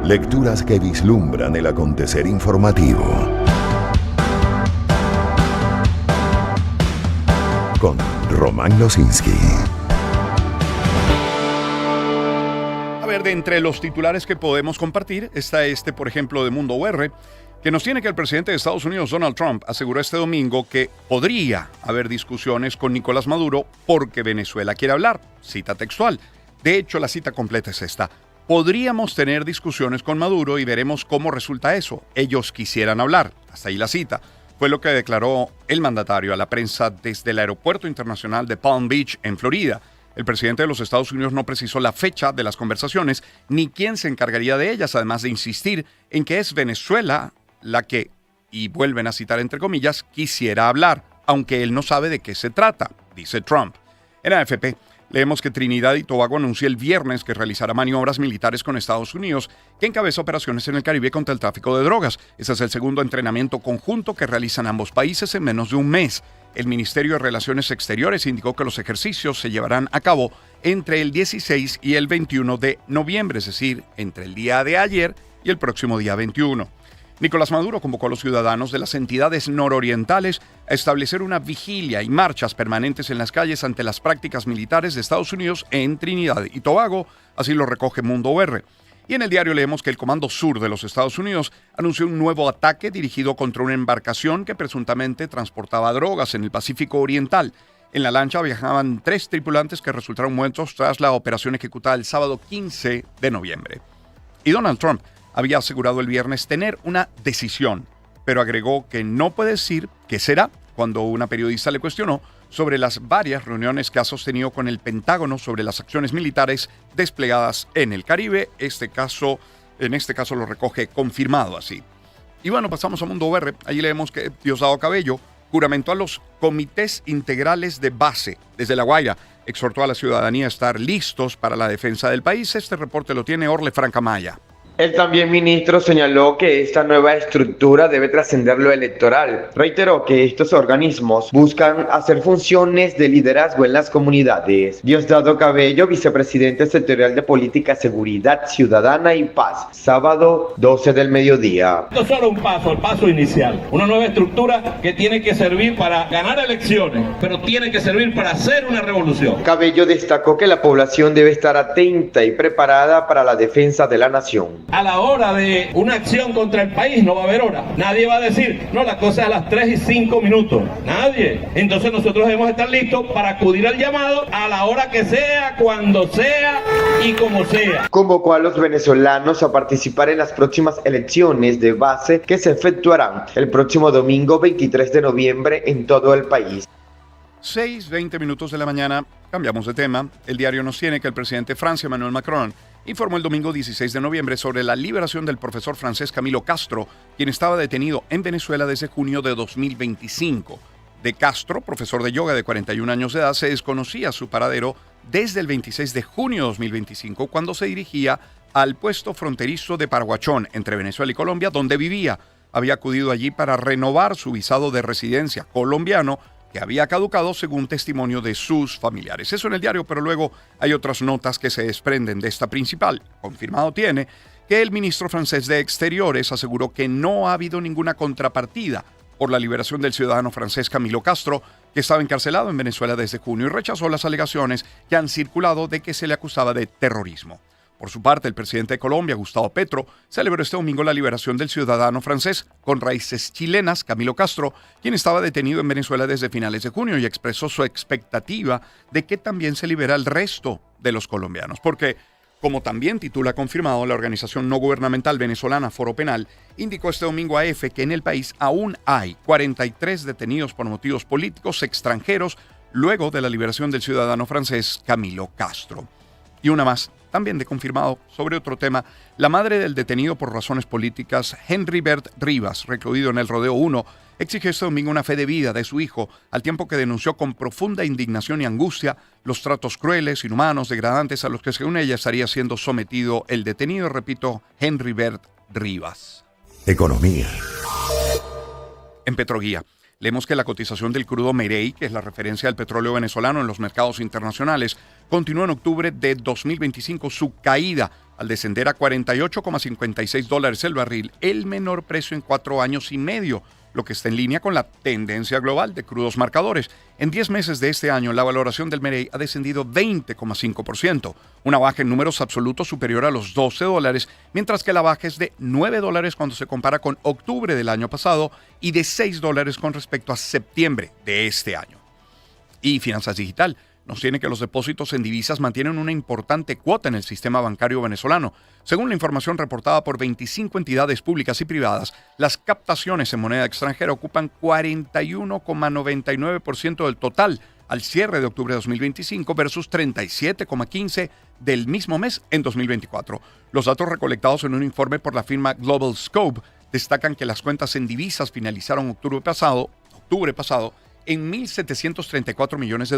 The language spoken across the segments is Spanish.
Lecturas que vislumbran el acontecer informativo. Con Román Losinski. A ver, de entre los titulares que podemos compartir está por ejemplo, de Mundo UR, que nos tiene que el presidente de Estados Unidos, Donald Trump, aseguró este domingo que podría haber discusiones con Nicolás Maduro porque Venezuela quiere hablar. Cita textual. De hecho, la cita completa es esta. Podríamos tener discusiones con Maduro y veremos cómo resulta eso. Ellos quisieran hablar. Hasta ahí la cita. Fue lo que declaró el mandatario a la prensa desde el Aeropuerto Internacional de Palm Beach, en Florida. El presidente de los Estados Unidos no precisó la fecha de las conversaciones ni quién se encargaría de ellas, además de insistir en que es Venezuela la que, y vuelven a citar entre comillas, quisiera hablar, aunque él no sabe de qué se trata, dice Trump. En AFP, leemos que Trinidad y Tobago anunció el viernes que realizará maniobras militares con Estados Unidos, que encabeza operaciones en el Caribe contra el tráfico de drogas. Ese es el segundo entrenamiento conjunto que realizan ambos países en menos de un mes. El Ministerio de Relaciones Exteriores indicó que los ejercicios se llevarán a cabo entre el 16 y el 21 de noviembre, es decir, entre el día de ayer y el próximo día 21. Nicolás Maduro convocó a los ciudadanos de las entidades nororientales a establecer una vigilia y marchas permanentes en las calles ante las prácticas militares de Estados Unidos en Trinidad y Tobago, así lo recoge Mundo UR. Y en el diario leemos que el Comando Sur de los Estados Unidos anunció un nuevo ataque dirigido contra una embarcación que presuntamente transportaba drogas en el Pacífico Oriental. En la lancha viajaban 3 tripulantes que resultaron muertos tras la operación ejecutada el sábado 15 de noviembre. Y Donald Trump había asegurado el viernes tener una decisión, pero agregó que no puede decir qué será cuando una periodista le cuestionó sobre las varias reuniones que ha sostenido con el Pentágono sobre las acciones militares desplegadas en el Caribe. En este caso lo recoge confirmado así. Y bueno, pasamos a Mundo UR. Allí leemos que Diosdado Cabello juramentó a los comités integrales de base desde La Guaira. Exhortó a la ciudadanía a estar listos para la defensa del país. Este reporte lo tiene Orle Francamaya. El también ministro señaló que esta nueva estructura debe trascender lo electoral. Reiteró que estos organismos buscan hacer funciones de liderazgo en las comunidades. Diosdado Cabello, vicepresidente sectorial de Política, Seguridad Ciudadana y Paz, sábado 12 del mediodía. Esto es solo un paso, el paso inicial. Una nueva estructura que tiene que servir para ganar elecciones, pero tiene que servir para hacer una revolución. Cabello destacó que la población debe estar atenta y preparada para la defensa de la nación. A la hora de una acción contra el país no va a haber hora. Nadie va a decir, no, la cosa es a las 3:05. Nadie. Entonces nosotros debemos estar listos para acudir al llamado a la hora que sea, cuando sea y como sea. Convocó a los venezolanos a participar en las próximas elecciones de base que se efectuarán el próximo domingo 23 de noviembre en todo el país. 6:20 minutos de la mañana, cambiamos de tema. El diario nos tiene que el presidente de Francia, Emmanuel Macron, informó el domingo 16 de noviembre sobre la liberación del profesor francés Camilo Castro, quien estaba detenido en Venezuela desde junio de 2025. De Castro, profesor de yoga de 41 años de edad, se desconocía su paradero desde el 26 de junio de 2025, cuando se dirigía al puesto fronterizo de Paraguachón, entre Venezuela y Colombia, donde vivía. Había acudido allí para renovar su visado de residencia colombiano, que había caducado según testimonio de sus familiares. Eso en el diario, pero luego hay otras notas que se desprenden de esta principal. Confirmado tiene que el ministro francés de Exteriores aseguró que no ha habido ninguna contrapartida por la liberación del ciudadano francés Camilo Castro, que estaba encarcelado en Venezuela desde junio, y rechazó las alegaciones que han circulado de que se le acusaba de terrorismo. Por su parte, el presidente de Colombia, Gustavo Petro, celebró este domingo la liberación del ciudadano francés con raíces chilenas, Camilo Castro, quien estaba detenido en Venezuela desde finales de junio, y expresó su expectativa de que también se libera el resto de los colombianos. Porque, como también titula confirmado, la organización no gubernamental venezolana Foro Penal indicó este domingo a EFE que en el país aún hay 43 detenidos por motivos políticos extranjeros luego de la liberación del ciudadano francés Camilo Castro. Y una más, también de confirmado sobre otro tema, la madre del detenido por razones políticas, Henry Bert Rivas, recluido en el Rodeo 1, exigió este domingo una fe de vida de su hijo, al tiempo que denunció con profunda indignación y angustia los tratos crueles, inhumanos, degradantes a los que según ella estaría siendo sometido el detenido, repito, Henry Bert Rivas. Economía. En Petroguía, Leemos que la cotización del crudo Merey, que es la referencia del petróleo venezolano en los mercados internacionales, continuó en octubre de 2025 su caída al descender a $48,56 el barril, el menor precio en 4 años y medio, lo que está en línea con la tendencia global de crudos marcadores. En 10 meses de este año, la valoración del Merey ha descendido 20,5%, una baja en números absolutos superior a los $12, mientras que la baja es de $9 cuando se compara con octubre del año pasado y de $6 con respecto a septiembre de este año. Y Finanzas Digital nos tiene que los depósitos en divisas mantienen una importante cuota en el sistema bancario venezolano. Según la información reportada por 25 entidades públicas y privadas, las captaciones en moneda extranjera ocupan 41,99% del total al cierre de octubre de 2025 versus 37,15% del mismo mes en 2024. Los datos recolectados en un informe por la firma Global Scope destacan que las cuentas en divisas finalizaron octubre pasado en $1.734 millones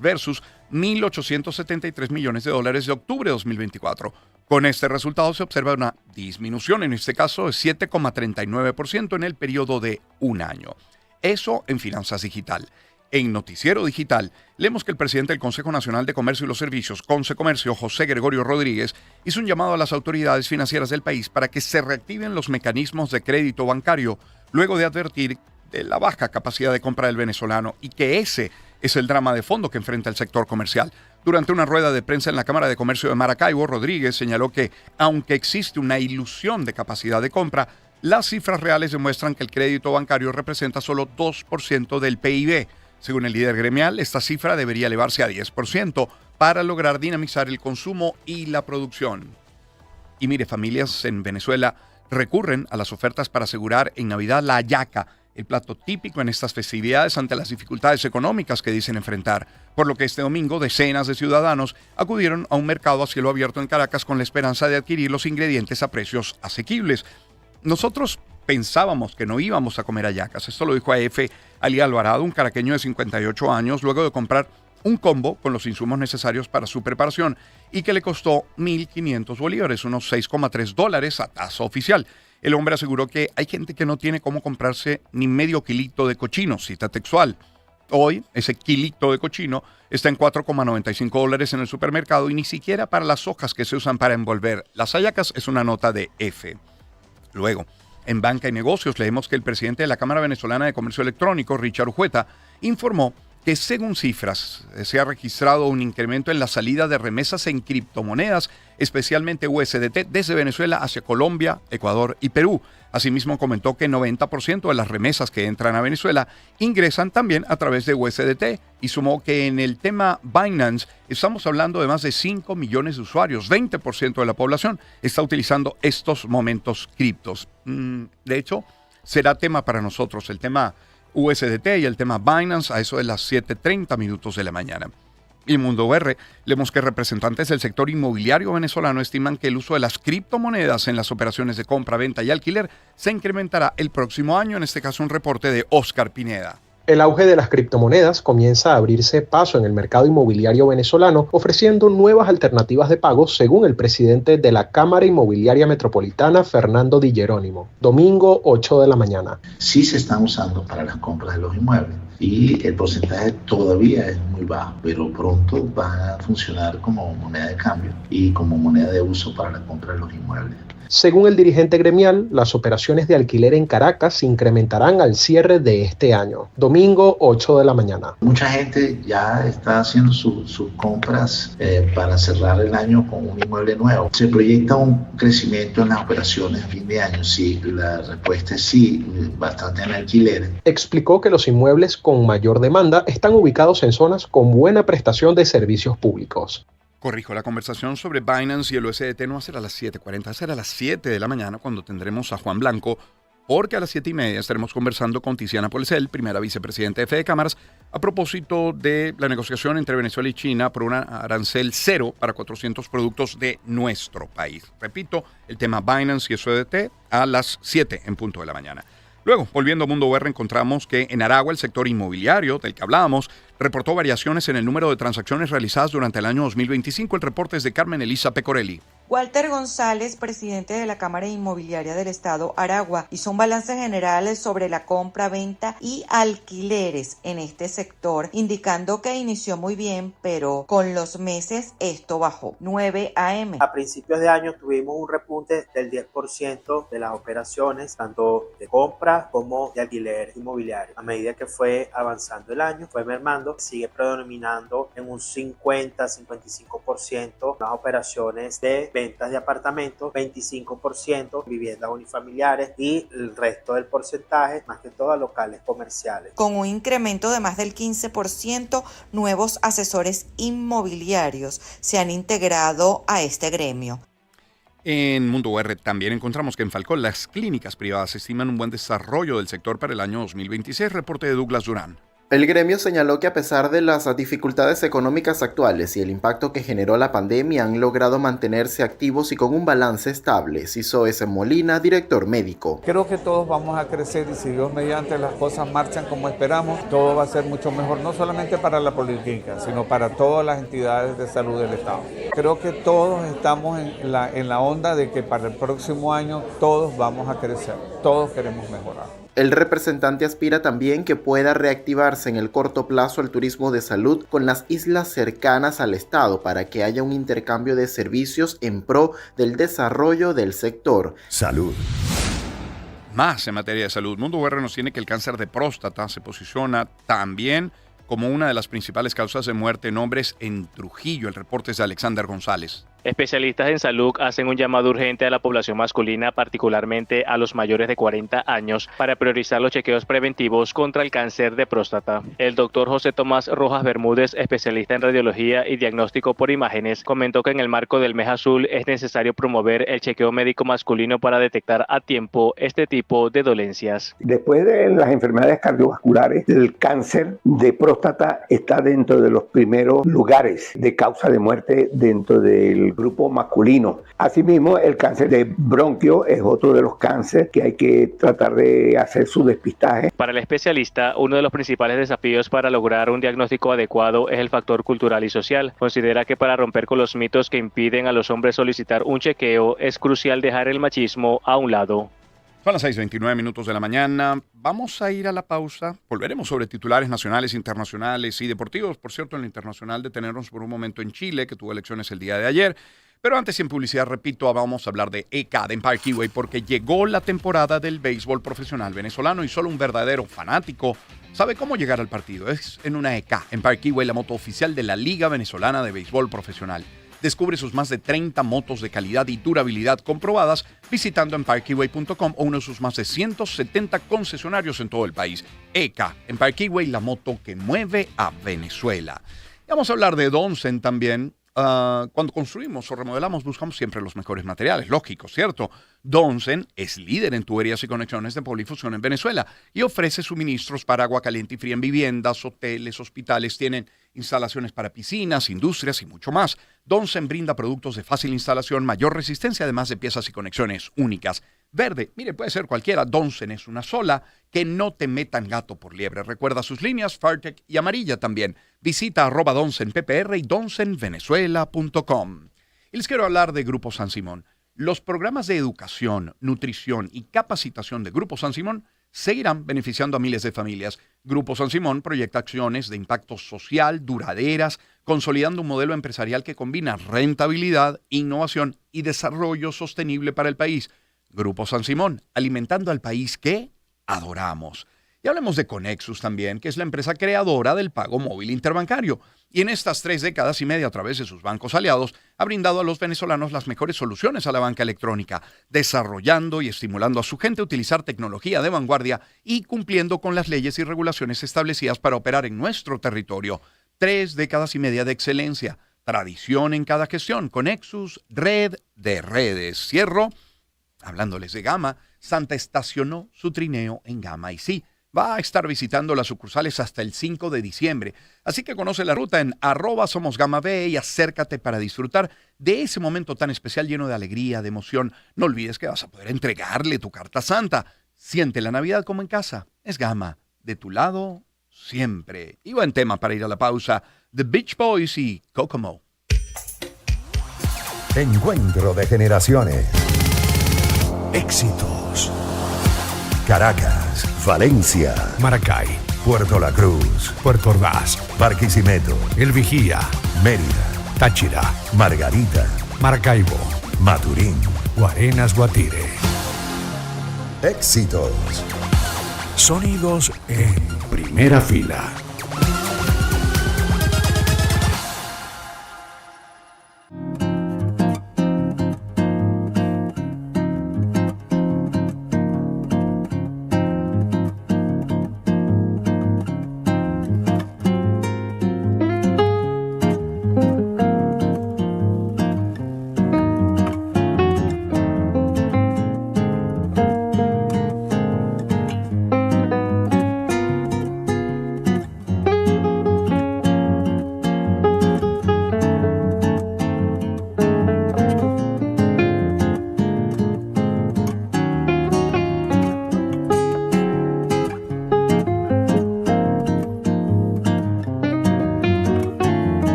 versus $1.873 millones de octubre de 2024. Con este resultado se observa una disminución, en este caso de 7,39% en el periodo de un año. Eso en Finanzas Digital. En Noticiero Digital, leemos que el presidente del Consejo Nacional de Comercio y los Servicios, Concecomercio, José Gregorio Rodríguez, hizo un llamado a las autoridades financieras del país para que se reactiven los mecanismos de crédito bancario, luego de advertir de la baja capacidad de compra del venezolano y que ese es el drama de fondo que enfrenta el sector comercial. Durante una rueda de prensa en la Cámara de Comercio de Maracaibo, Rodríguez señaló que, aunque existe una ilusión de capacidad de compra, las cifras reales demuestran que el crédito bancario representa solo 2% del PIB. Según el líder gremial, esta cifra debería elevarse a 10% para lograr dinamizar el consumo y la producción. Y mire, familias en Venezuela recurren a las ofertas para asegurar en Navidad la hallaca, el plato típico en estas festividades ante las dificultades económicas que dicen enfrentar, por lo que este domingo decenas de ciudadanos acudieron a un mercado a cielo abierto en Caracas con la esperanza de adquirir los ingredientes a precios asequibles. Nosotros pensábamos que no íbamos a comer hallacas, esto lo dijo a EFE Ali Alvarado, un caraqueño de 58 años, luego de comprar un combo con los insumos necesarios para su preparación y que le costó 1.500 bolívares, unos $6,3 a tasa oficial. El hombre aseguró que hay gente que no tiene cómo comprarse ni medio kilito de cochino, cita textual. Hoy, ese kilito de cochino está en $4,95 en el supermercado y ni siquiera para las hojas que se usan para envolver las hallacas es una nota de F. Luego, en Banca y Negocios leemos que el presidente de la Cámara Venezolana de Comercio Electrónico, Richard Ujueta, informó que según cifras se ha registrado un incremento en la salida de remesas en criptomonedas, especialmente USDT, desde Venezuela hacia Colombia, Ecuador y Perú. Asimismo, comentó que 90% de las remesas que entran a Venezuela ingresan también a través de USDT y sumó que en el tema Binance estamos hablando de más de 5 millones de usuarios. 20% de la población está utilizando estos momentos criptos. De hecho, será tema para nosotros el tema USDT y el tema Binance a eso de las 7:30 de la mañana. Y en Mundo VR, leemos que representantes del sector inmobiliario venezolano estiman que el uso de las criptomonedas en las operaciones de compra, venta y alquiler se incrementará el próximo año, en este caso un reporte de Oscar Pineda. El auge de las criptomonedas comienza a abrirse paso en el mercado inmobiliario venezolano, ofreciendo nuevas alternativas de pago, según el presidente de la Cámara Inmobiliaria Metropolitana, Fernando Di Jerónimo. Domingo, 8 de la mañana. Sí se están usando para las compras de los inmuebles y el porcentaje todavía es muy bajo, pero pronto van a funcionar como moneda de cambio y como moneda de uso para la compra de los inmuebles. Según el dirigente gremial, las operaciones de alquiler en Caracas se incrementarán al cierre de este año. Domingo, 8 de la mañana. Mucha gente ya está haciendo sus compras para cerrar el año con un inmueble nuevo. Se proyecta un crecimiento en las operaciones a fin de año. Sí, la respuesta es sí, bastante en alquileres. Explicó que los inmuebles con mayor demanda están ubicados en zonas con buena prestación de servicios públicos. Corrijo, la conversación sobre Binance y el USDT no va a ser a las 7:40, será a las 7 de la mañana cuando tendremos a Juan Blanco, porque a las 7:30 estaremos conversando con Tiziana Polecel, primera vicepresidenta de Fede Cámaras, a propósito de la negociación entre Venezuela y China por un arancel cero para 400 productos de nuestro país. Repito, el tema Binance y USDT a las 7 en punto de la mañana. Luego, volviendo a Mundo VR, encontramos que en Aragua el sector inmobiliario del que hablábamos reportó variaciones en el número de transacciones realizadas durante el año 2025. El reporte es de Carmen Elisa Pecorelli. Walter González, presidente de la Cámara Inmobiliaria del Estado Aragua, hizo un balance general sobre la compra, venta y alquileres en este sector, indicando que inició muy bien, pero con los meses esto bajó. 9 a.m. A principios de año tuvimos un repunte del 10% de las operaciones, tanto de compra como de alquiler inmobiliario. A medida que fue avanzando el año, fue mermando, sigue predominando en un 50-55% las operaciones de ventas de apartamentos, 25% viviendas unifamiliares y el resto del porcentaje, más que todo, a locales comerciales. Con un incremento de más del 15%, nuevos asesores inmobiliarios se han integrado a este gremio. En Mundo UR también encontramos que en Falcón las clínicas privadas estiman un buen desarrollo del sector para el año 2026. Reporte de Douglas Durán. El gremio señaló que a pesar de las dificultades económicas actuales y el impacto que generó la pandemia, han logrado mantenerse activos y con un balance estable. Ciso S. Molina, director médico. Creo que todos vamos a crecer y si Dios mediante las cosas marchan como esperamos, todo va a ser mucho mejor, no solamente para la policlínica, sino para todas las entidades de salud del Estado. Creo que todos estamos en la onda de que para el próximo año todos vamos a crecer, todos queremos mejorar. El representante aspira también que pueda reactivarse en el corto plazo el turismo de salud con las islas cercanas al estado para que haya un intercambio de servicios en pro del desarrollo del sector. Salud. Más en materia de salud. Mundo UR nos tiene que el cáncer de próstata se posiciona también como una de las principales causas de muerte en hombres en Trujillo. El reporte es de Alexander González. Especialistas en salud hacen un llamado urgente a la población masculina, particularmente a los mayores de 40 años, para priorizar los chequeos preventivos contra el cáncer de próstata. El doctor José Tomás Rojas Bermúdez, especialista en radiología y diagnóstico por imágenes, comentó que en el marco del mes azul es necesario promover el chequeo médico masculino para detectar a tiempo este tipo de dolencias. Después de las enfermedades cardiovasculares, el cáncer de próstata está dentro de los primeros lugares de causa de muerte dentro del grupo masculino. Asimismo, el cáncer de bronquio es otro de los cánceres que hay que tratar de hacer su despistaje. Para el especialista, uno de los principales desafíos para lograr un diagnóstico adecuado es el factor cultural y social. Considera que para romper con los mitos que impiden a los hombres solicitar un chequeo, es crucial dejar el machismo a un lado. Son las 6:29 de la mañana. Vamos a ir a la pausa. Volveremos sobre titulares nacionales, internacionales y deportivos. Por cierto, en lo internacional, detenernos por un momento en Chile, que tuvo elecciones el día de ayer. Pero antes, en publicidad, repito, vamos a hablar de ECA, de Empire Kiwi, porque llegó la temporada del béisbol profesional venezolano y solo un verdadero fanático sabe cómo llegar al partido. Es en una ECA, Empire Kiwi, la moto oficial de la Liga Venezolana de Béisbol Profesional. Descubre sus más de 30 motos de calidad y durabilidad comprobadas visitando empirekiwi.com o uno de sus más de 170 concesionarios en todo el país. ECA, Empire Kiwi, la moto que mueve a Venezuela. Y vamos a hablar de Donsen también. Cuando construimos o remodelamos buscamos siempre los mejores materiales, lógico, ¿cierto? Donsen es líder en tuberías y conexiones de polifusión en Venezuela y ofrece suministros para agua caliente y fría en viviendas, hoteles, hospitales, tienen instalaciones para piscinas, industrias y mucho más. Donsen brinda productos de fácil instalación, mayor resistencia, además de piezas y conexiones únicas. Verde, mire, puede ser cualquiera, Donsen es una sola, que no te metan gato por liebre. Recuerda sus líneas, Fartec y amarilla también. Visita @DonsenPPR y donsenvenezuela.com. Y les quiero hablar de Grupo San Simón. Los programas de educación, nutrición y capacitación de Grupo San Simón seguirán beneficiando a miles de familias. Grupo San Simón proyecta acciones de impacto social duraderas, consolidando un modelo empresarial que combina rentabilidad, innovación y desarrollo sostenible para el país. Grupo San Simón, alimentando al país que adoramos. Y hablemos de Conexus también, que es la empresa creadora del pago móvil interbancario. Y en estas 3 décadas y media, a través de sus bancos aliados, ha brindado a los venezolanos las mejores soluciones a la banca electrónica, desarrollando y estimulando a su gente a utilizar tecnología de vanguardia y cumpliendo con las leyes y regulaciones establecidas para operar en nuestro territorio. 3 décadas y media de excelencia, tradición en cada gestión. Conexus, red de redes. Cierro hablándoles de Gama. Santa estacionó su trineo en Gama y sí, va a estar visitando las sucursales hasta el 5 de diciembre. Así que conoce la ruta en @SomosGamaB y acércate para disfrutar de ese momento tan especial lleno de alegría, de emoción. No olvides que vas a poder entregarle tu carta santa. Siente la Navidad como en casa. Es Gama, de tu lado siempre. Y buen tema para ir a la pausa. The Beach Boys y Kokomo. Encuentro de generaciones. Éxitos. Caracas, Valencia, Maracay, Puerto La Cruz, Puerto Ordaz, Barquisimeto, El Vigía, Mérida, Táchira, Margarita, Maracaibo, Maturín. Guarenas, Guatire. Éxitos. Sonidos en primera fila.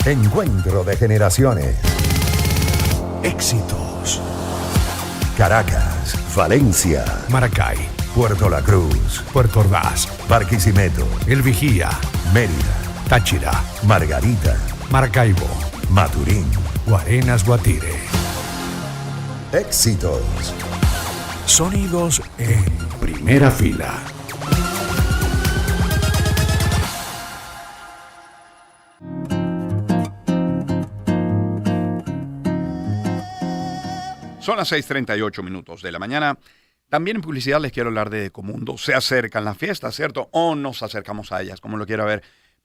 Encuentro de generaciones. Éxitos. Caracas, Valencia, Maracay, Puerto La Cruz, Puerto Ordaz, Barquisimeto, El Vigía, Mérida, Táchira, Margarita, Maracaibo, Maturín. Guarenas Guatire. Éxitos. Sonidos en primera fila. Son las 6:38 de la mañana. También en publicidad les quiero hablar de Ecomundo. Se acercan las fiestas, ¿cierto? O nos acercamos a ellas, como lo quiera ver.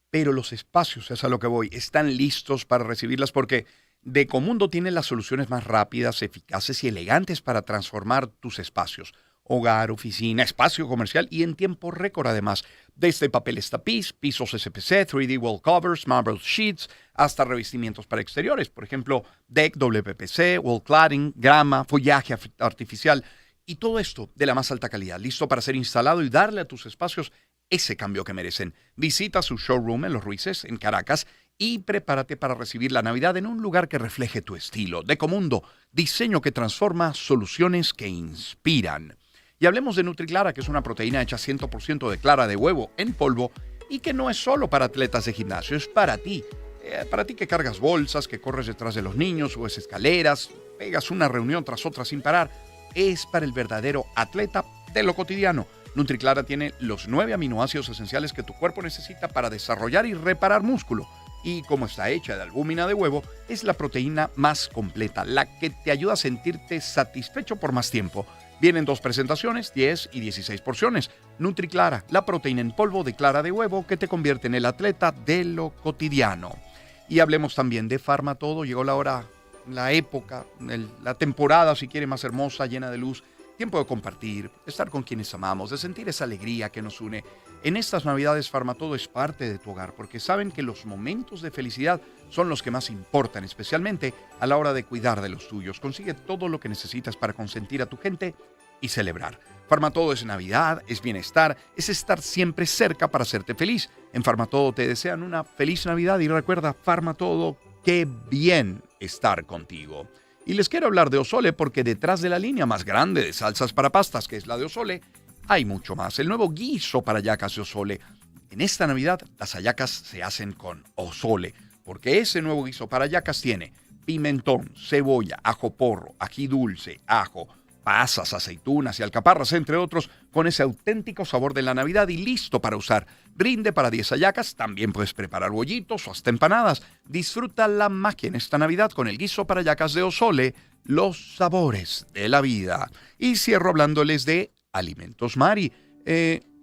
Pero los espacios, es a lo que voy, están listos para recibirlas porque Ecomundo tiene las soluciones más rápidas, eficaces y elegantes para transformar tus espacios. Hogar, oficina, espacio comercial y en tiempo récord además. Desde papeles tapiz, pisos SPC, 3D wall covers, marble sheets, hasta revestimientos para exteriores. Por ejemplo, deck WPC, wall cladding, grama, follaje artificial. Y todo esto de la más alta calidad, listo para ser instalado y darle a tus espacios ese cambio que merecen. Visita su showroom en Los Ruices, en Caracas, y prepárate para recibir la Navidad en un lugar que refleje tu estilo. Ecomundo, diseño que transforma, soluciones que inspiran. Y hablemos de Nutriclara, que es una proteína hecha 100% de clara de huevo en polvo y que no es solo para atletas de gimnasio, es para ti. Para ti que cargas bolsas, que corres detrás de los niños, subes escaleras, pegas una reunión tras otra sin parar. Es para el verdadero atleta de lo cotidiano. Nutriclara tiene los 9 aminoácidos esenciales que tu cuerpo necesita para desarrollar y reparar músculo. Y como está hecha de albúmina de huevo, es la proteína más completa, la que te ayuda a sentirte satisfecho por más tiempo. Vienen 2 presentaciones, 10 y 16 porciones. Nutriclara, la proteína en polvo de clara de huevo que te convierte en el atleta de lo cotidiano. Y hablemos también de Farmatodo. Llegó la hora, la época, la temporada, si quiere, más hermosa, llena de luz. Tiempo de compartir, de estar con quienes amamos, de sentir esa alegría que nos une. En estas Navidades, Farmatodo es parte de tu hogar, porque saben que los momentos de felicidad son los que más importan, especialmente a la hora de cuidar de los tuyos. Consigue todo lo que necesitas para consentir a tu gente y celebrar. Farmatodo es Navidad, es bienestar, es estar siempre cerca para hacerte feliz. En Farmatodo te desean una feliz Navidad y recuerda, Farmatodo, qué bien estar contigo. Y les quiero hablar de Osole porque detrás de la línea más grande de salsas para pastas, que es la de Osole, hay mucho más. El nuevo guiso para hallacas de Osole. En esta Navidad, las hallacas se hacen con Osole, porque ese nuevo guiso para hallacas tiene pimentón, cebolla, ajo porro, ají dulce, ajo, pasas, aceitunas y alcaparras, entre otros, con ese auténtico sabor de la Navidad y listo para usar. Rinde para 10 hallacas, también puedes preparar bollitos o hasta empanadas. Disfruta la magia en esta Navidad con el guiso para hallacas de Osole, los sabores de la vida. Y cierro hablándoles de Alimentos Mari.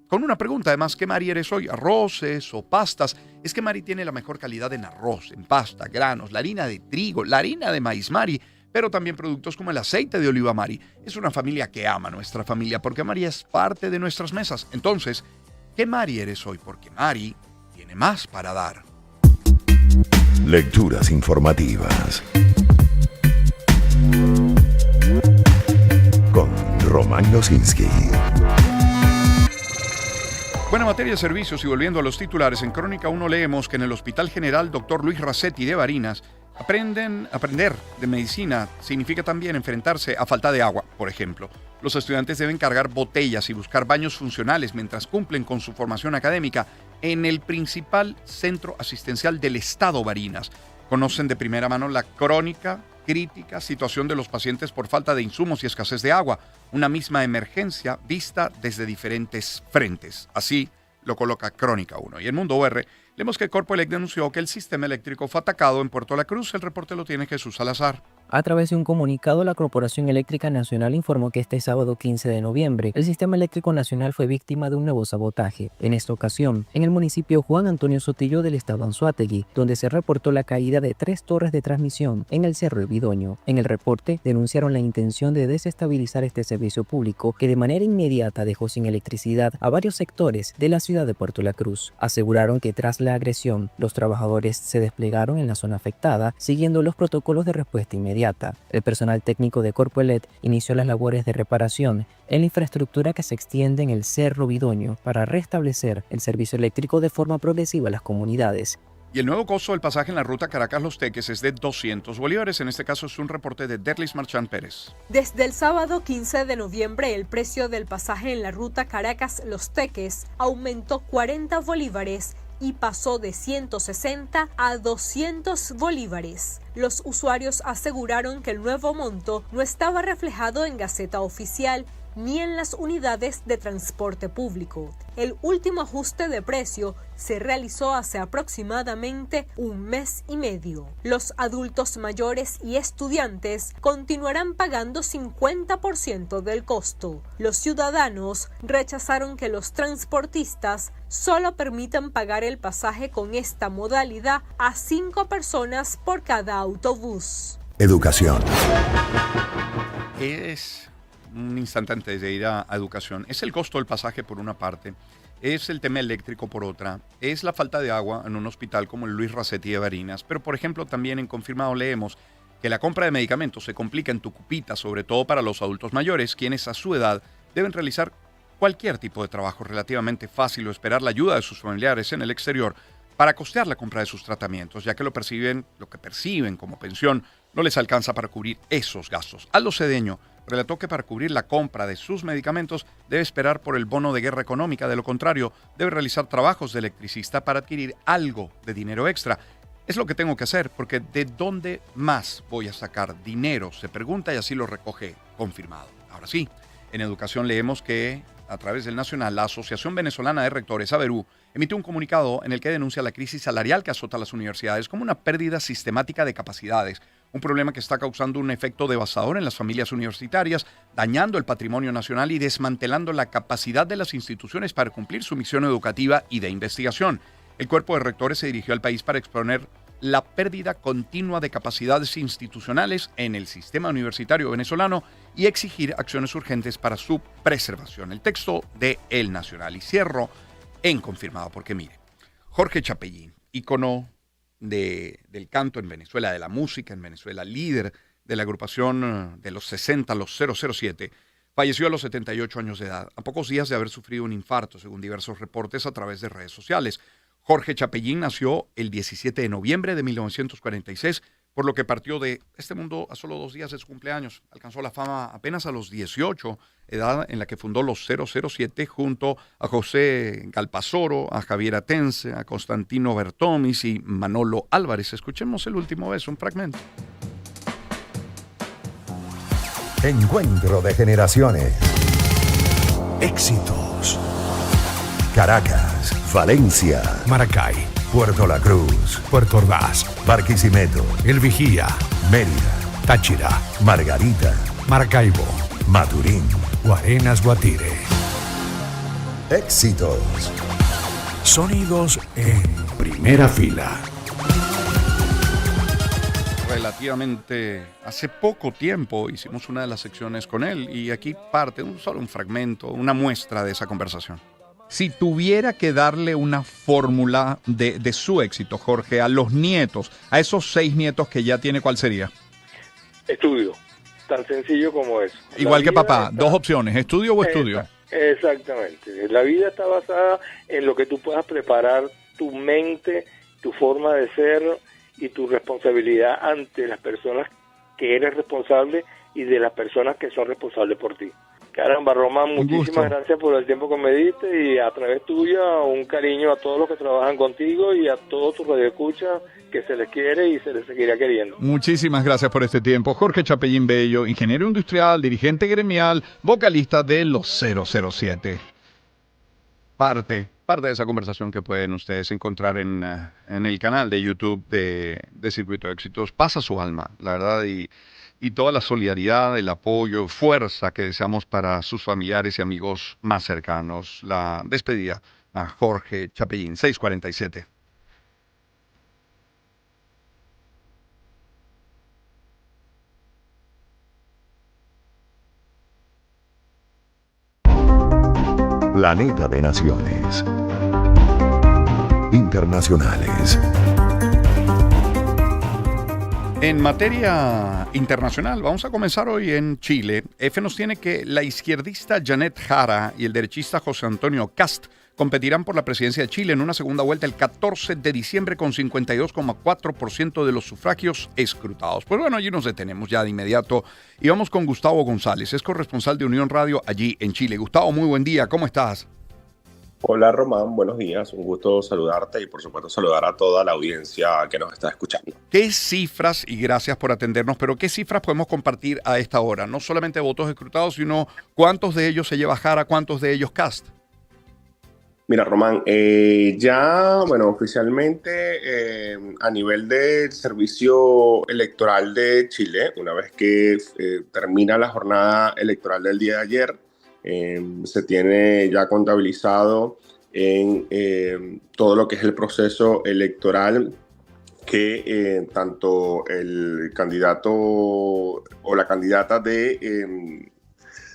Con una pregunta, además, ¿qué Mari eres hoy? ¿Arroces o pastas? Es que Mari tiene la mejor calidad en arroz, en pasta, granos, la harina de trigo, la harina de maíz Mari, pero también productos como el aceite de oliva Mari. Es una familia que ama a nuestra familia porque Mari es parte de nuestras mesas. Entonces, ¿qué Mari eres hoy? Porque Mari tiene más para dar. Lecturas informativas con Román Losinski. Bueno, en materia de servicios y volviendo a los titulares, en Crónica 1 leemos que en el Hospital General Dr. Luis Racetti de Barinas aprender de medicina significa también enfrentarse a falta de agua, por ejemplo. Los estudiantes deben cargar botellas y buscar baños funcionales mientras cumplen con su formación académica en el principal centro asistencial del estado Barinas. Conocen de primera mano la crónica, crítica situación de los pacientes por falta de insumos y escasez de agua, una misma emergencia vista desde diferentes frentes. Así lo coloca Crónica 1. Y en Mundo UR leemos que Corpoelec denunció que el sistema eléctrico fue atacado en Puerto La Cruz. El reporte lo tiene Jesús Salazar. A través de un comunicado, la Corporación Eléctrica Nacional informó que este sábado 15 de noviembre, el Sistema Eléctrico Nacional fue víctima de un nuevo sabotaje. En esta ocasión, en el municipio Juan Antonio Sotillo del estado Anzoátegui, donde se reportó la caída de 3 torres de transmisión en el Cerro Vidoño. En el reporte, denunciaron la intención de desestabilizar este servicio público que de manera inmediata dejó sin electricidad a varios sectores de la ciudad de Puerto La Cruz. Aseguraron que tras la agresión, los trabajadores se desplegaron en la zona afectada, siguiendo los protocolos de respuesta inmediata. El personal técnico de Corpoelec inició las labores de reparación en la infraestructura que se extiende en el Cerro Vidoño para restablecer el servicio eléctrico de forma progresiva a las comunidades. Y el nuevo costo del pasaje en la ruta Caracas-Los Teques es de 200 bolívares. En este caso es un reporte de Derlis Marchand Pérez. Desde el sábado 15 de noviembre, el precio del pasaje en la ruta Caracas-Los Teques aumentó 40 bolívares y pasó de 160 a 200 bolívares. Los usuarios aseguraron que el nuevo monto no estaba reflejado en Gaceta Oficial ni en las unidades de transporte público. El último ajuste de precio se realizó hace aproximadamente un mes y medio. Los adultos mayores y estudiantes continuarán pagando 50% del costo. Los ciudadanos rechazaron que los transportistas solo permitan pagar el pasaje con esta modalidad a 5 personas por cada autobús. Educación. Es un instante antes de ir a educación. Es el costo del pasaje por una parte, es el tema eléctrico por otra, es la falta de agua en un hospital como el Luis Racetti de Barinas, pero por ejemplo también en Confirmado leemos que la compra de medicamentos se complica en Tucupita, sobre todo para los adultos mayores, quienes a su edad deben realizar cualquier tipo de trabajo relativamente fácil o esperar la ayuda de sus familiares en el exterior para costear la compra de sus tratamientos, ya que lo que perciben como pensión no les alcanza para cubrir esos gastos. Aldo Cedeño relató que para cubrir la compra de sus medicamentos debe esperar por el bono de guerra económica, de lo contrario debe realizar trabajos de electricista para adquirir algo de dinero extra. Es lo que tengo que hacer, porque ¿de dónde más voy a sacar dinero?, se pregunta, y así lo recoge Confirmado. Ahora sí, en educación leemos que a través del Nacional, la Asociación Venezolana de Rectores, AVERU, emitió un comunicado en el que denuncia la crisis salarial que azota a las universidades como una pérdida sistemática de capacidades, un problema que está causando un efecto devastador en las familias universitarias, dañando el patrimonio nacional y desmantelando la capacidad de las instituciones para cumplir su misión educativa y de investigación. El cuerpo de rectores se dirigió al país para exponer la pérdida continua de capacidades institucionales en el sistema universitario venezolano y exigir acciones urgentes para su preservación. El texto de El Nacional. Y cierro en Confirmado, porque mire, Jorge Chapellín, ícono del canto en Venezuela, de la música en Venezuela, líder de la agrupación de los 60, los 007, falleció a los 78 años de edad, a pocos días de haber sufrido un infarto, según diversos reportes a través de redes sociales. Jorge Chapellín nació el 17 de noviembre de 1946, por lo que partió de este mundo a solo 2 días de su cumpleaños. Alcanzó la fama apenas a los 18, edad en la que fundó los 007 junto a José Galpazoro, a Javier Atence, a Constantino Bertomis y Manolo Álvarez. Escuchemos El Último Beso, un fragmento. Encuentro de generaciones. Éxitos. Caracas, Valencia, Maracay, Puerto La Cruz, Puerto Ordaz, Barquisimeto, El Vigía, Mérida, Táchira, Margarita, Maracaibo, Maturín. Guarenas, Guatire. Éxitos. Sonidos en primera fila. Relativamente hace poco tiempo hicimos una de las secciones con él y aquí parte solo un fragmento, una muestra de esa conversación. Si tuviera que darle una fórmula de su éxito, Jorge, a los nietos, a esos 6 nietos que ya tiene, ¿cuál sería? Estudio, tan sencillo como eso. Igual que papá, 2 opciones, estudio o estudio. Exactamente, la vida está basada en lo que tú puedas preparar tu mente, tu forma de ser y tu responsabilidad ante las personas que eres responsable y de las personas que son responsables por ti. Caramba, Román, muchísimas gracias por el tiempo que me diste y a través tuya un cariño a todos los que trabajan contigo y a todos tus radioescuchas que se les quiere y se les seguirá queriendo. Muchísimas gracias por este tiempo. Jorge Chapellín Bello, ingeniero industrial, dirigente gremial, vocalista de los 007. Parte de esa conversación que pueden ustedes encontrar en el canal de YouTube de Circuito de Éxitos. Pasa su alma, la verdad, y toda la solidaridad, el apoyo, fuerza que deseamos para sus familiares y amigos más cercanos. La despedida a Jorge Chapellín, 6:47. Planeta de Naciones. Internacionales. En materia internacional, vamos a comenzar hoy en Chile. EFE nos tiene que la izquierdista Janet Jara y el derechista José Antonio Kast competirán por la presidencia de Chile en una segunda vuelta el 14 de diciembre con 52,4% de los sufragios escrutados. Pues bueno, allí nos detenemos ya de inmediato y vamos con Gustavo González, es corresponsal de Unión Radio allí en Chile. Gustavo, muy buen día, ¿cómo estás? Hola Román, buenos días, un gusto saludarte y por supuesto saludar a toda la audiencia que nos está escuchando. ¿Qué cifras, y gracias por atendernos, pero qué cifras podemos compartir a esta hora? No solamente votos escrutados, sino cuántos de ellos se lleva Jara, cuántos de ellos Kast. Mira Román, oficialmente a nivel del Servicio Electoral de Chile, una vez que termina la jornada electoral del día de ayer, se tiene ya contabilizado en todo lo que es el proceso electoral que tanto el candidato o la candidata de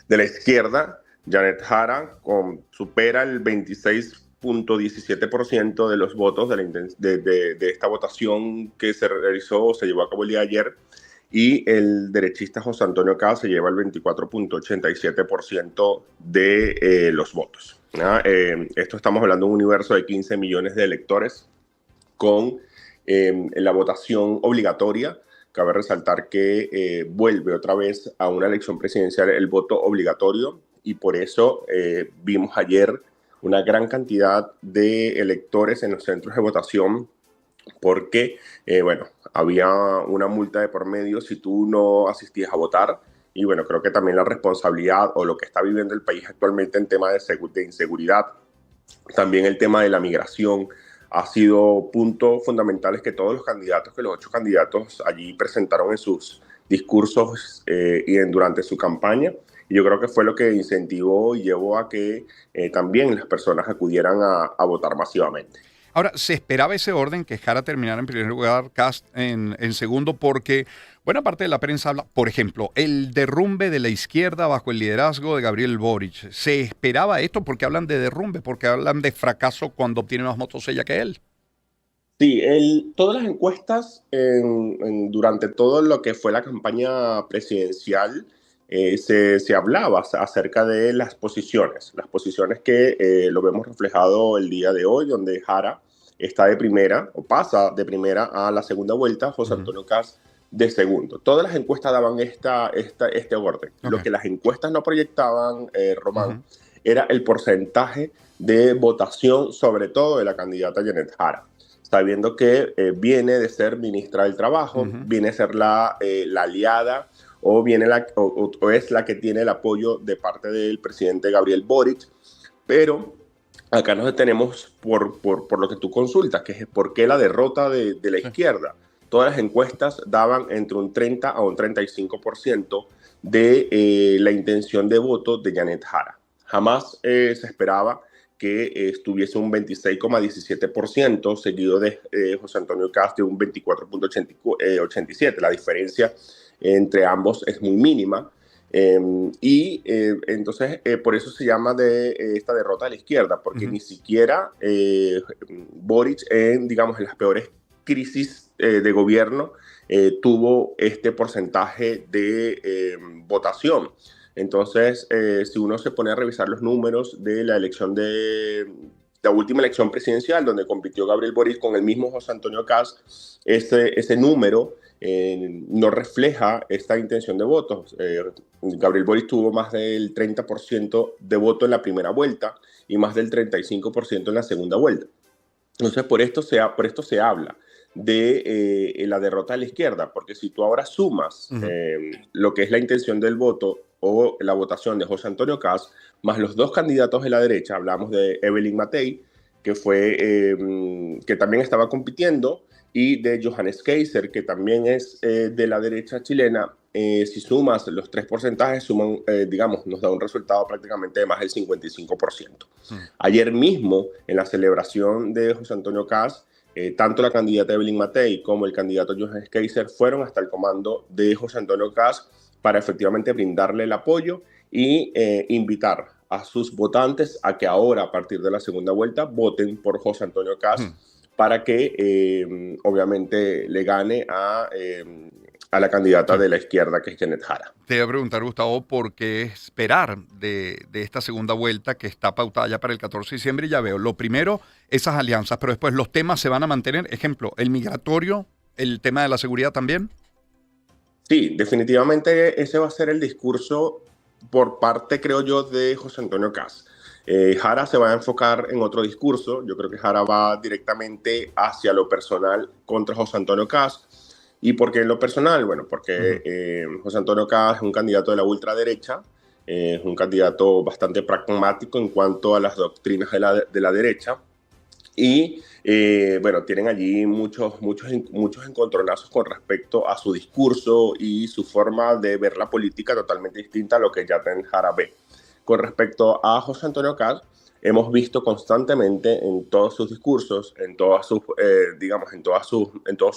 la izquierda, Janet Jara, supera el 26,17% de los votos de esta votación que se realizó, se llevó a cabo el día de ayer, y el derechista José Antonio Kast se lleva el 24,87% de los votos. Esto estamos hablando de un universo de 15 millones de electores con la votación obligatoria. Cabe resaltar que vuelve otra vez a una elección presidencial el voto obligatorio y por eso vimos ayer una gran cantidad de electores en los centros de votación porque, había una multa de por medio si tú no asistías a votar. Y bueno, creo que también la responsabilidad o lo que está viviendo el país actualmente en tema de inseguridad, también el tema de la migración, ha sido puntos fundamentales que todos los candidatos, que los 8 candidatos allí presentaron en sus discursos durante su campaña. Y yo creo que fue lo que incentivó y llevó a que también las personas acudieran a votar masivamente. Ahora, ¿se esperaba ese orden, que Jara terminara en primer lugar, Kast en segundo? Porque buena parte de la prensa habla, por ejemplo, el derrumbe de la izquierda bajo el liderazgo de Gabriel Boric. ¿Se esperaba esto? ¿Por qué hablan de derrumbe? ¿Por qué hablan de fracaso cuando obtiene más votos ella que él? Sí, todas las encuestas durante todo lo que fue la campaña presidencial se hablaba acerca de las posiciones que lo vemos reflejado el día de hoy, donde Jara está de primera o pasa de primera a la segunda vuelta, José Antonio Kast de segundo. Todas las encuestas daban este orden. Okay. Lo que las encuestas no proyectaban, Román, era el porcentaje de votación, sobre todo de la candidata Janet Jara, sabiendo que viene de ser ministra del Trabajo, viene a ser la aliada o es la que tiene el apoyo de parte del presidente Gabriel Boric, pero acá nos detenemos por lo que tú consultas, que es por qué la derrota de la izquierda. Todas las encuestas daban entre un 30 a un 35% de la intención de voto de Janet Jara. Jamás se esperaba que estuviese un 26,17%, seguido de José Antonio Kast de un 24,87%. La diferencia entre ambos es muy mínima entonces por eso se llama de esta derrota de la izquierda, porque ni siquiera Boric en las peores crisis de gobierno tuvo este porcentaje de votación. Entonces, si uno se pone a revisar los números de la elección la última elección presidencial, donde compitió Gabriel Boric con el mismo José Antonio Kast, ese número no refleja esta intención de votos. Gabriel Boric tuvo más del 30% de voto en la primera vuelta y más del 35% en la segunda vuelta. Entonces, por esto se habla de la derrota de la izquierda, porque si tú ahora sumas lo que es la intención del voto o la votación de José Antonio Kast, más los 2 candidatos de la derecha, hablamos de Evelyn Matei, que también estaba compitiendo, y de Johannes Kaiser, que también es de la derecha chilena. Si sumas los 3 porcentajes, nos da un resultado prácticamente de más del 55%. Ayer mismo, en la celebración de José Antonio Kast, tanto la candidata Evelyn Matei como el candidato Johannes Kaiser fueron hasta el comando de José Antonio Kast para efectivamente brindarle el apoyo y invitar a sus votantes a que ahora, a partir de la segunda vuelta, voten por José Antonio Kast para que obviamente le gane a a la candidata de la izquierda, que es Janet Jara. Te voy a preguntar, Gustavo, ¿por qué esperar de esta segunda vuelta que está pautada ya para el 14 de diciembre? Y ya veo, lo primero, esas alianzas, pero después los temas se van a mantener. Ejemplo, el migratorio, el tema de la seguridad también. Sí, definitivamente ese va a ser el discurso por parte, creo yo, de José Antonio Kast. Jara se va a enfocar en otro discurso. Yo creo que Jara va directamente hacia lo personal contra José Antonio Kast. ¿Y por qué en lo personal? Bueno, porque José Antonio Kast es un candidato de la ultraderecha, es un candidato bastante pragmático en cuanto a las doctrinas de la derecha. Y bueno, tienen allí muchos encontronazos con respecto a su discurso y su forma de ver la política totalmente distinta a lo que Janet Jara ve. Con respecto a José Antonio Kast, hemos visto constantemente en todos sus discursos, en todos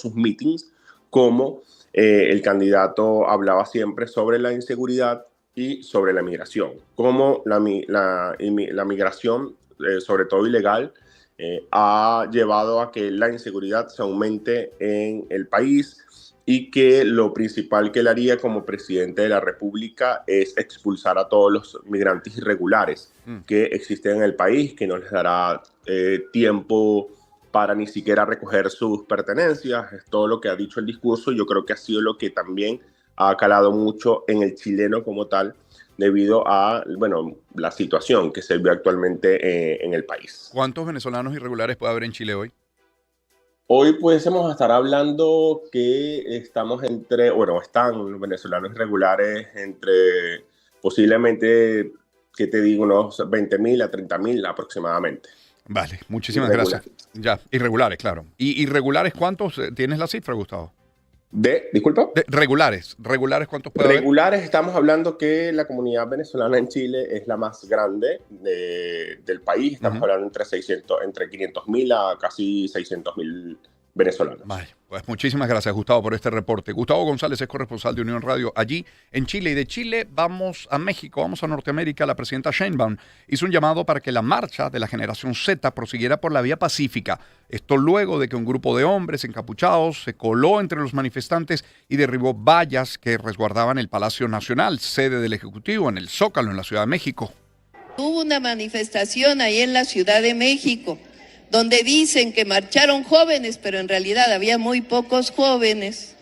sus meetings, cómo el candidato hablaba siempre sobre la inseguridad y sobre la migración. Cómo la migración, sobre todo ilegal, ha llevado a que la inseguridad se aumente en el país y que lo principal que él haría como presidente de la República es expulsar a todos los migrantes irregulares que existen en el país, que no les dará tiempo para ni siquiera recoger sus pertenencias. Es todo lo que ha dicho el discurso. Yo creo que ha sido lo que también ha calado mucho en el chileno como tal, debido a, bueno, la situación que se ve actualmente en el país. ¿Cuántos venezolanos irregulares puede haber en Chile hoy? Hoy pudiésemos estar hablando que están los venezolanos irregulares entre posiblemente, ¿qué te digo?, unos 20.000 a 30.000 aproximadamente. Vale, muchísimas gracias. Ya, irregulares, claro. ¿Y irregulares cuántos? ¿Tienes la cifra, Gustavo? ¿Disculpa? Regulares, ¿cuántos puede haber? Regulares, estamos hablando que la comunidad venezolana en Chile es la más grande del país. Estamos hablando entre 500.000 a casi 600.000 venezolanos. Vale, pues muchísimas gracias, Gustavo, por este reporte. Gustavo González es corresponsal de Unión Radio allí en Chile. Y de Chile vamos a México, vamos a Norteamérica. La presidenta Sheinbaum hizo un llamado para que la marcha de la generación Z prosiguiera por la vía pacífica. Esto luego de que un grupo de hombres encapuchados se coló entre los manifestantes y derribó vallas que resguardaban el Palacio Nacional, sede del Ejecutivo, en el Zócalo, en la Ciudad de México. Hubo una manifestación ahí en la Ciudad de México, donde dicen que marcharon jóvenes, pero en realidad había muy pocos jóvenes,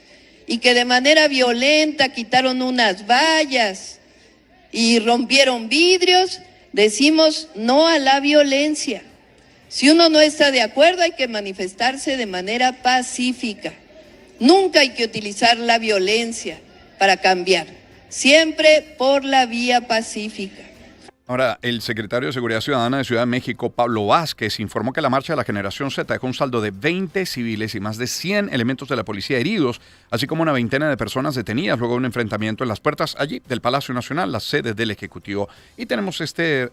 y que de manera violenta quitaron unas vallas y rompieron vidrios. Decimos no a la violencia. Si uno no está de acuerdo, hay que manifestarse de manera pacífica. Nunca hay que utilizar la violencia para cambiar, siempre por la vía pacífica. Ahora, el secretario de Seguridad Ciudadana de Ciudad de México, Pablo Vázquez, informó que la marcha de la generación Z dejó un saldo de 20 civiles y más de 100 elementos de la policía heridos, así como una veintena de personas detenidas luego de un enfrentamiento en las puertas allí del Palacio Nacional, la sede del Ejecutivo. Y tenemos este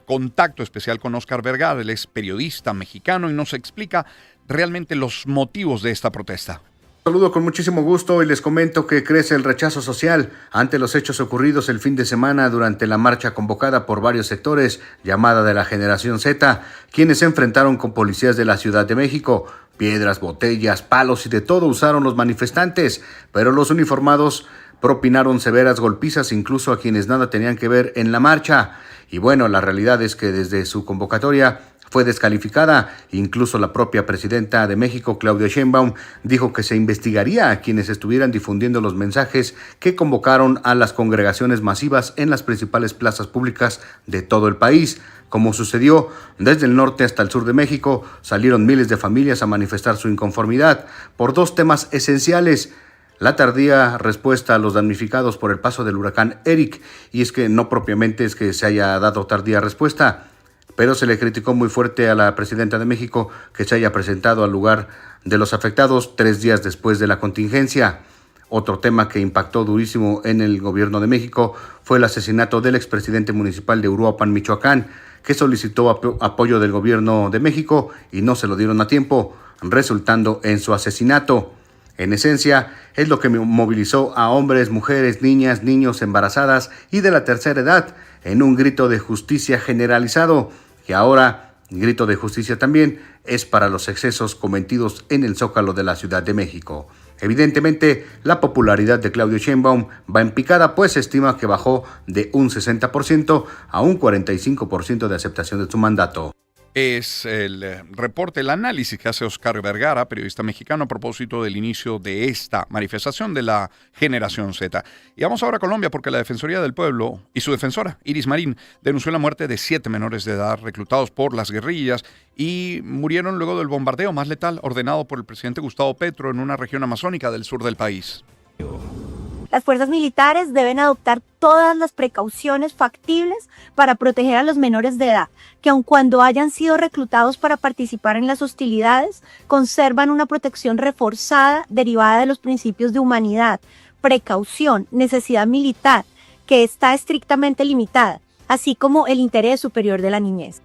contacto especial con Oscar Vergara, él es periodista mexicano y nos explica realmente los motivos de esta protesta. Saludo con muchísimo gusto y les comento que crece el rechazo social ante los hechos ocurridos el fin de semana durante la marcha convocada por varios sectores llamada de la generación Z, quienes se enfrentaron con policías de la Ciudad de México. Piedras, botellas, palos y de todo usaron los manifestantes, pero los uniformados propinaron severas golpizas incluso a quienes nada tenían que ver en la marcha. Y bueno, la realidad es que desde su convocatoria fue descalificada. Incluso la propia presidenta de México, Claudia Sheinbaum, dijo que se investigaría a quienes estuvieran difundiendo los mensajes que convocaron a las congregaciones masivas en las principales plazas públicas de todo el país. Como sucedió desde el norte hasta el sur de México, salieron miles de familias a manifestar su inconformidad por dos temas esenciales: la tardía respuesta a los damnificados por el paso del huracán Eric, y es que no propiamente es que se haya dado tardía respuesta, pero se le criticó muy fuerte a la presidenta de México que se haya presentado al lugar de los afectados 3 días después de la contingencia. Otro tema que impactó durísimo en el gobierno de México fue el asesinato del expresidente municipal de Uruapan, Michoacán, que solicitó apoyo del gobierno de México y no se lo dieron a tiempo, resultando en su asesinato. En esencia, es lo que movilizó a hombres, mujeres, niñas, niños, embarazadas y de la tercera edad en un grito de justicia generalizado, que ahora, grito de justicia también, es para los excesos cometidos en el Zócalo de la Ciudad de México. Evidentemente, la popularidad de Claudio Sheinbaum va en picada, pues se estima que bajó de un 60% a un 45% de aceptación de su mandato. Es el reporte, el análisis que hace Oscar Vergara, periodista mexicano, a propósito del inicio de esta manifestación de la Generación Z. Y vamos ahora a Colombia, porque la Defensoría del Pueblo y su defensora, Iris Marín, denunció la muerte de 7 menores de edad reclutados por las guerrillas y murieron luego del bombardeo más letal ordenado por el presidente Gustavo Petro en una región amazónica del sur del país. Las fuerzas militares deben adoptar todas las precauciones factibles para proteger a los menores de edad, que aun cuando hayan sido reclutados para participar en las hostilidades, conservan una protección reforzada derivada de los principios de humanidad, precaución, necesidad militar, que está estrictamente limitada, así como el interés superior de la niñez.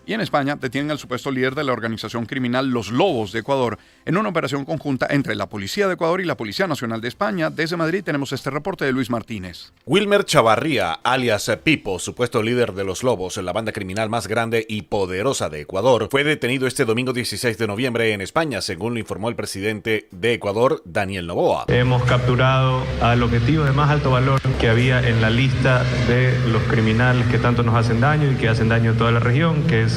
Y en España detienen al supuesto líder de la organización criminal Los Lobos de Ecuador en una operación conjunta entre la Policía de Ecuador y la Policía Nacional de España. Desde Madrid tenemos este reporte de Luis Martínez. Wilmer Chavarría, alias Pipo, supuesto líder de Los Lobos, la banda criminal más grande y poderosa de Ecuador, fue detenido este domingo 16 de noviembre en España, según lo informó el presidente de Ecuador, Daniel Noboa. Hemos capturado al objetivo de más alto valor que había en la lista de los criminales que tanto nos hacen daño y que hacen daño a toda la región, que es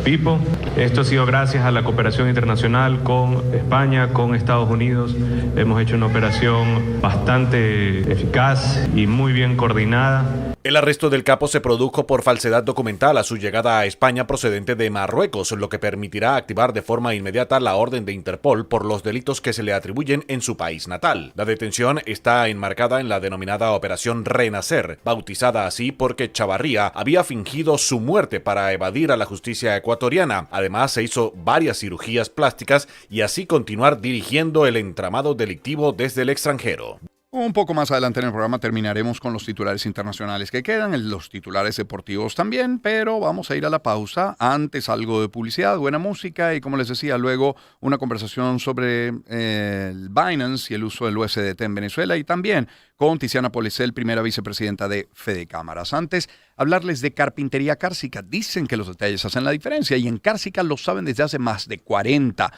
Pipo. Esto ha sido gracias a la cooperación internacional con España, con Estados Unidos. Hemos hecho una operación bastante eficaz y muy bien coordinada. El arresto del capo se produjo por falsedad documental a su llegada a España procedente de Marruecos, lo que permitirá activar de forma inmediata la orden de Interpol por los delitos que se le atribuyen en su país natal. La detención está enmarcada en la denominada Operación Renacer, bautizada así porque Chavarría había fingido su muerte para evadir a la justicia ecuatoriana. Además, se hizo varias cirugías plásticas y así continuar dirigiendo el entramado delictivo desde el extranjero. Un poco más adelante en el programa terminaremos con los titulares internacionales que quedan, los titulares deportivos también, pero vamos a ir a la pausa. Antes algo de publicidad, buena música y, como les decía, luego una conversación sobre el Binance y el uso del USDT en Venezuela y también con Tiziana Polecel, primera vicepresidenta de Fede Cámaras. Antes, hablarles de Carpintería Cársica. Dicen que los detalles hacen la diferencia y en Cársica lo saben desde hace más de 40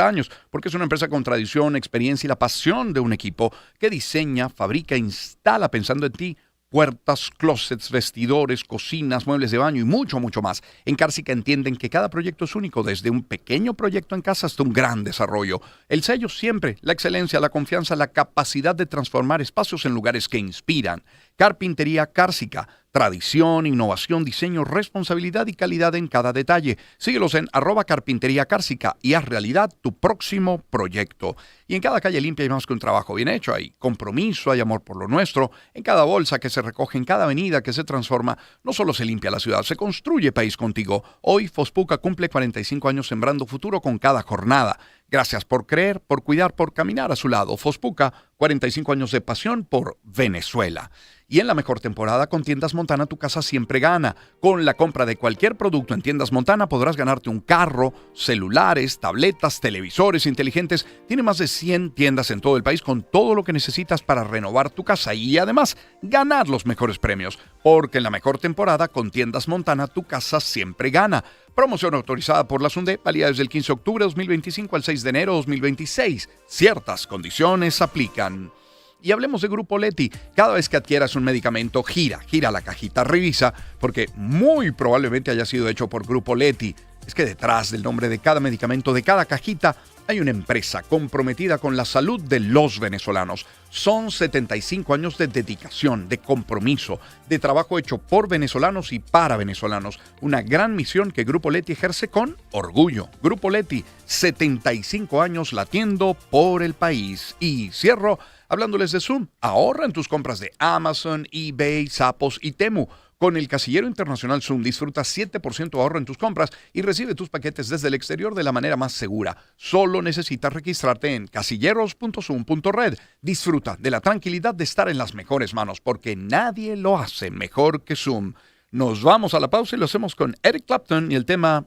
años, porque es una empresa con tradición, experiencia y la pasión de un equipo que diseña, fabrica, instala pensando en ti puertas, closets, vestidores, cocinas, muebles de baño y mucho más. En Cársica entienden que cada proyecto es único, desde un pequeño proyecto en casa hasta un gran desarrollo. El sello siempre, la excelencia, la confianza, la capacidad de transformar espacios en lugares que inspiran. Carpintería Cársica. Tradición, innovación, diseño, responsabilidad y calidad en cada detalle. Síguelos en @Carpintería Cársica y haz realidad tu próximo proyecto. Y en cada calle limpia hay más que un trabajo bien hecho. Hay compromiso, hay amor por lo nuestro. En cada bolsa que se recoge, en cada avenida que se transforma, no solo se limpia la ciudad, se construye país contigo. Hoy Fospuca cumple 45 años sembrando futuro con cada jornada. Gracias por creer, por cuidar, por caminar a su lado. Fospuca, 45 años de pasión por Venezuela. Y en la mejor temporada con Tiendas Montana tu casa siempre gana. Con la compra de cualquier producto en Tiendas Montana podrás ganarte un carro, celulares, tabletas, televisores inteligentes. Tiene más de 100 tiendas en todo el país con todo lo que necesitas para renovar tu casa y además ganar los mejores premios. Porque en la mejor temporada con Tiendas Montana tu casa siempre gana. Promoción autorizada por la SUNDE, válida desde el 15 de octubre de 2025 al 6 de enero de 2026. Ciertas condiciones aplican. Y hablemos de Grupo Leti. Cada vez que adquieras un medicamento, gira la cajita, revisa, porque muy probablemente haya sido hecho por Grupo Leti. Es que detrás del nombre de cada medicamento, de cada cajita, hay una empresa comprometida con la salud de los venezolanos. Son 75 años de dedicación, de compromiso, de trabajo hecho por venezolanos y para venezolanos. Una gran misión que Grupo Leti ejerce con orgullo. Grupo Leti, 75 años latiendo por el país. Y cierro hablándoles de Zoom. Ahorra en tus compras de Amazon, eBay, Zappos y Temu. Con el casillero internacional Zoom disfruta 7% de ahorro en tus compras y recibe tus paquetes desde el exterior de la manera más segura. Solo necesitas registrarte en casilleros.zoom.red. Disfruta de la tranquilidad de estar en las mejores manos porque nadie lo hace mejor que Zoom. Nos vamos a la pausa y lo hacemos con Eric Clapton y el tema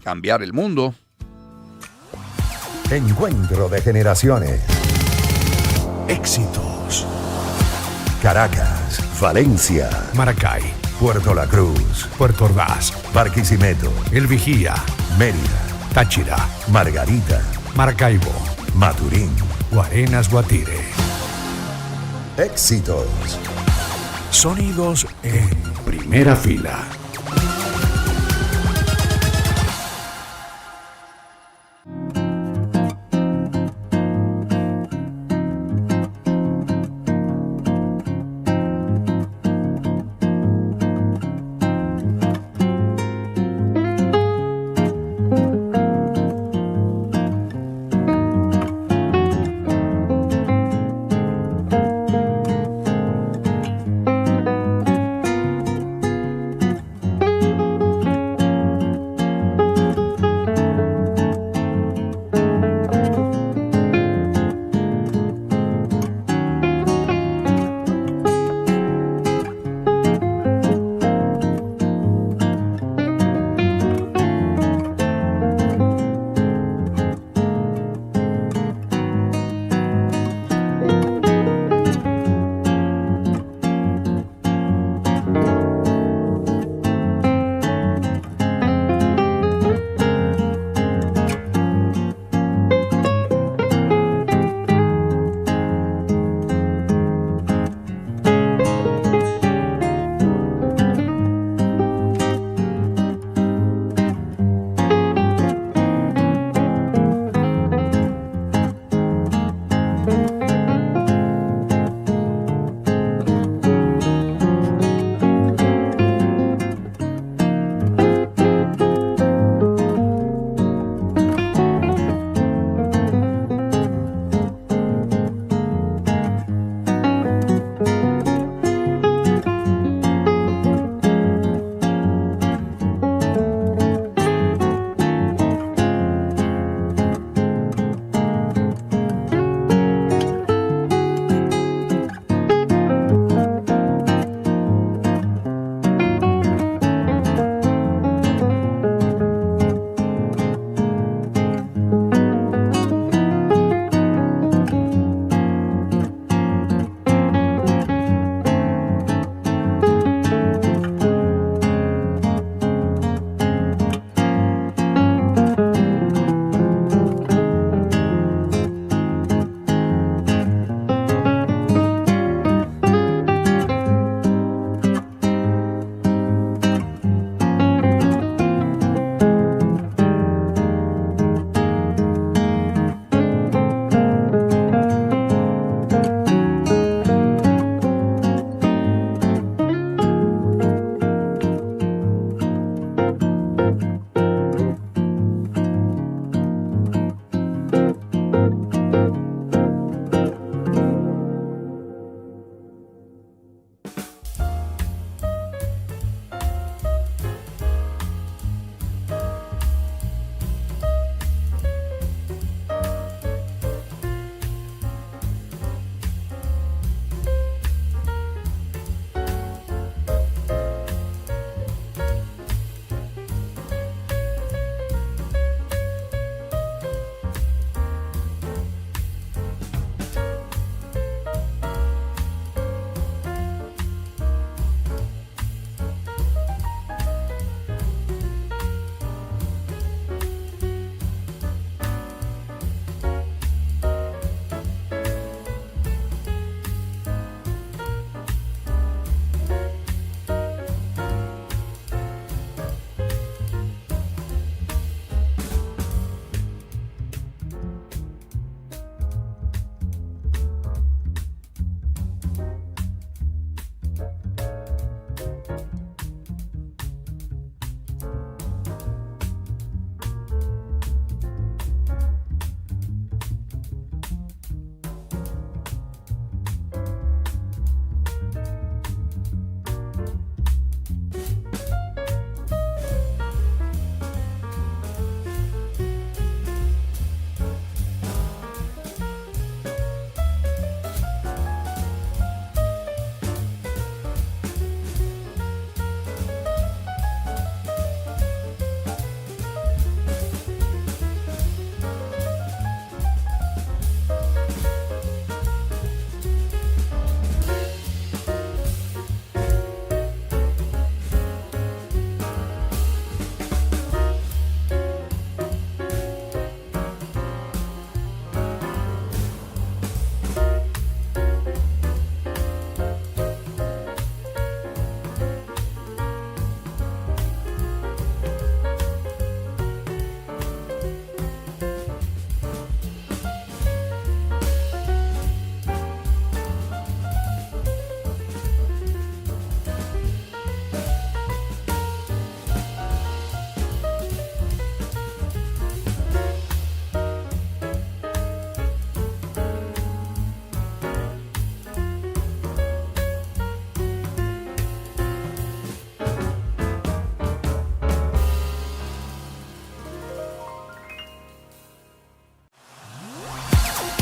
Cambiar el Mundo. Encuentro de generaciones. Éxitos. Caracas, Valencia, Maracay, Puerto La Cruz, Puerto Ordaz, Barquisimeto, El Vigía, Mérida, Táchira, Margarita, Maracaibo, Maturín, Guarenas Guatire. Éxitos. Sonidos en primera fila.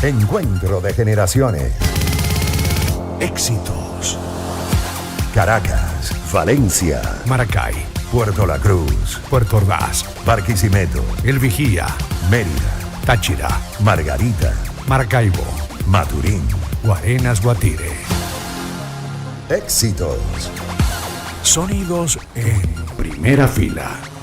Encuentro de generaciones. Éxitos. Caracas, Valencia, Maracay, Puerto La Cruz, Puerto Ordaz, Barquisimeto, El Vigía, Mérida, Táchira, Margarita, Maracaibo, Maturín. Guarenas, Guatire. Éxitos. Sonidos en primera fila.